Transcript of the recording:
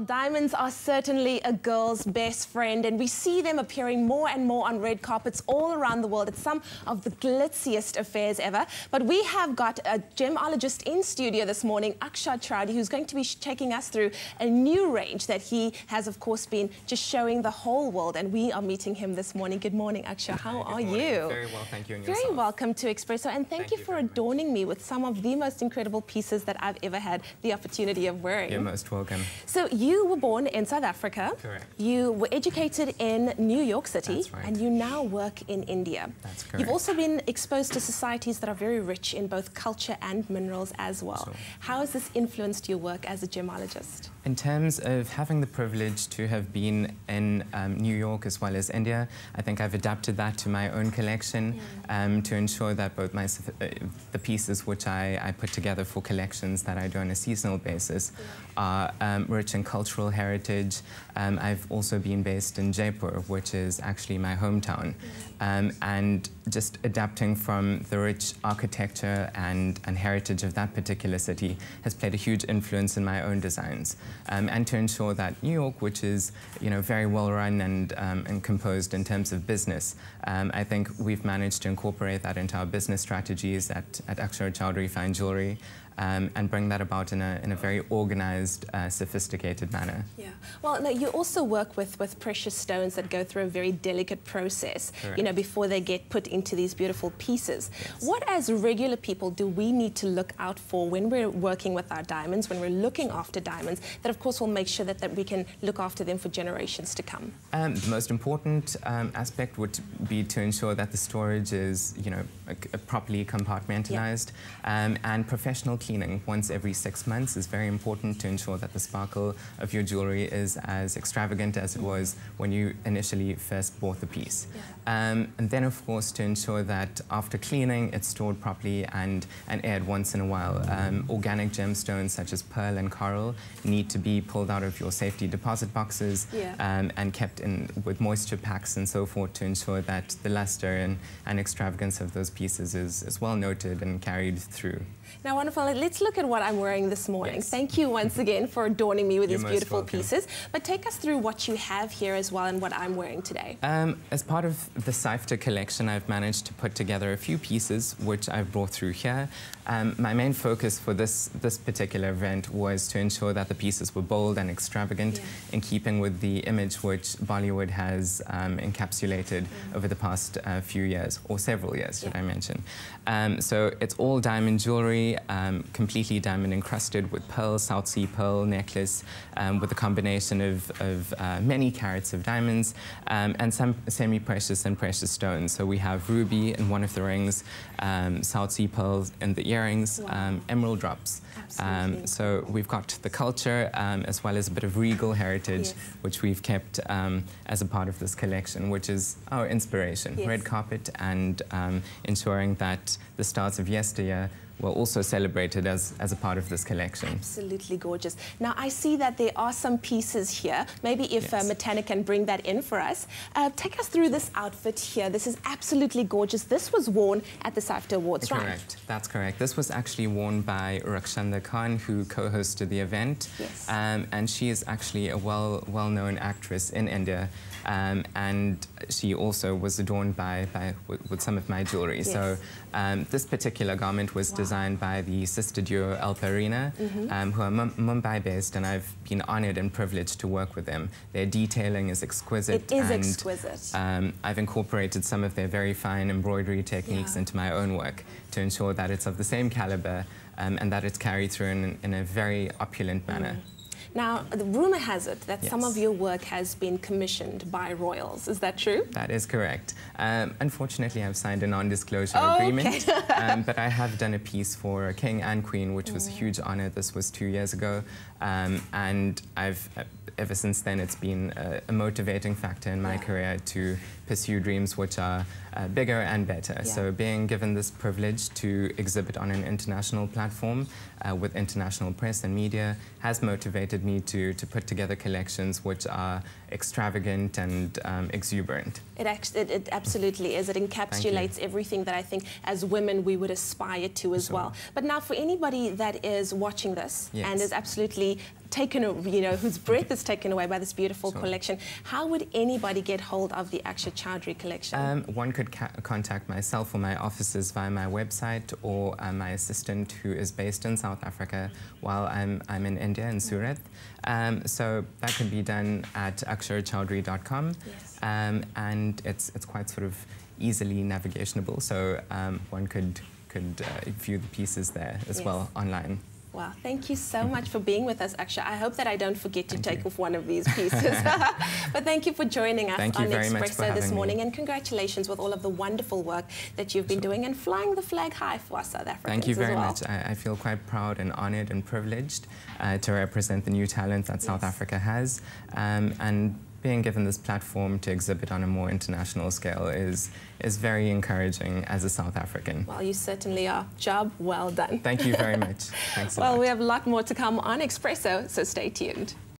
Diamonds are certainly a girl's best friend, and we see them appearing more and more on red carpets all around the world at some of the glitziest affairs ever. But we have got a gemologist in studio this morning, Akshar Choudree, who's going to be taking us through a new range that he has, of course, been just showing the whole world, and we are meeting him this morning. Good morning, Akshar. How are you? Very well, thank you. And Very welcome to Expresso, and thank you for adorning me with some of the most incredible pieces that I've ever had the opportunity of wearing. You're most welcome. So you were born in South Africa. Correct. You were educated in New York City. That's right. And you now work in India. That's correct. You've also been exposed to societies that are very rich in both culture and minerals as well. Sure. How has this influenced your work as a gemologist? In terms of having the privilege to have been in New York as well as India, I think I've adapted that to my own collection to ensure that both the pieces which I put together for collections that I do on a seasonal basis are rich in cultural heritage. I've also been based in Jaipur, which is actually my hometown, and just adapting from the rich architecture and heritage of that particular city has played a huge influence in my own designs. And to ensure that New York, which is very well run and composed in terms of business, I think we've managed to incorporate that into our business strategies at Akshar Choudree Fine Jewelry, and bring that about in a very organized, sophisticated manner. Yeah. Well, no, you also work with precious stones that go through a very delicate process, before they get put into these beautiful pieces. Yes. What, as regular people, do we need to look out for when we're working with our diamonds, when we're looking after diamonds, that of course will make sure that we can look after them for generations to come? The most important aspect would be to ensure that the storage is, properly compartmentalized, and professional cleaning once every 6 months is very important to ensure that the sparkle of your jewelry is as extravagant as it was when you initially first bought the piece. And then, of course, to ensure that after cleaning, it's stored properly and aired once in a while. Organic gemstones such as pearl and coral need to be pulled out of your safety deposit boxes and kept in with moisture packs and so forth to ensure that the luster and extravagance of those pieces is well noted and carried through. Now, wonderful. Let's look at what I'm wearing this morning. Yes. Thank you once again for adorning me with You're these beautiful welcome. pieces. But take us through what you have here as well and what I'm wearing today. As part of the SAIFTA collection, I've managed to put together a few pieces which I've brought through here. My main focus for this particular event was to ensure that the pieces were bold and extravagant in keeping with the image which Bollywood has encapsulated over the past few years, or several years, should I mention. So it's all diamond jewelry, completely diamond encrusted with pearl, South Sea pearl necklace, with a combination of many carats of diamonds and some semi-precious and precious stones. So we have ruby in one of the rings, South Sea pearls in the earrings, emerald drops. So we've got the culture as well as a bit of regal heritage, which we've kept as a part of this collection, which is our inspiration, red carpet, and ensuring that the stars of yesteryear were also celebrated as a part of this collection. Absolutely gorgeous. Now, I see that there are some pieces here. Maybe if Matana can bring that in for us. Take us through this outfit here. This is absolutely gorgeous. This was worn at the SAIFTA Awards, right? Correct. That's correct. This was actually worn by Rakshanda Khan, who co-hosted the event. Yes. And she is actually a well-known actress in India. And she also was adorned with some of my jewelry. Yes. So this particular garment was designed by the sister duo Alpa, Reena, who are Mumbai based, and I've been honored and privileged to work with them. Their detailing is exquisite. It is exquisite. I've incorporated some of their very fine embroidery techniques into my own work to ensure that it's of the same caliber and that it's carried through in a very opulent manner. Now, the rumor has it that some of your work has been commissioned by royals. Is that true? That is correct. Unfortunately, I've signed a non-disclosure agreement, but I have done a piece for a king and queen, which was a huge honor. This was 2 years ago, and ever since then, it's been a motivating factor in my career to pursue dreams which are bigger and better. So being given this privilege to exhibit on an international platform with international press and media has motivated me to put together collections which are extravagant and exuberant. It absolutely is. It encapsulates everything that I think as women we would aspire to as well. But now for anybody that is watching this and is absolutely taken, you know, whose breath is taken away by this beautiful collection. How would anybody get hold of the Akshar Choudree collection? One could contact myself or my offices via my website, or my assistant, who is based in South Africa while I'm in India, in Surat. So that can be done at aksharchoudree.com. Yes. And it's quite sort of easily navigationable, so one could view the pieces there as well online. Wow, thank you so much for being with us, Akshar. I hope that I don't forget to take off one of these pieces. But thank you for joining us on Expresso this morning, and congratulations with all of the wonderful work that you've been doing and flying the flag high for us South Africans. Thank you very much. I feel quite proud and honored and privileged to represent the new talent that South Africa has, and being given this platform to exhibit on a more international scale is very encouraging as a South African. Well, you certainly are. Job well done. Thank you very much. Thanks a lot. Well, we have a lot more to come on Expresso, so stay tuned.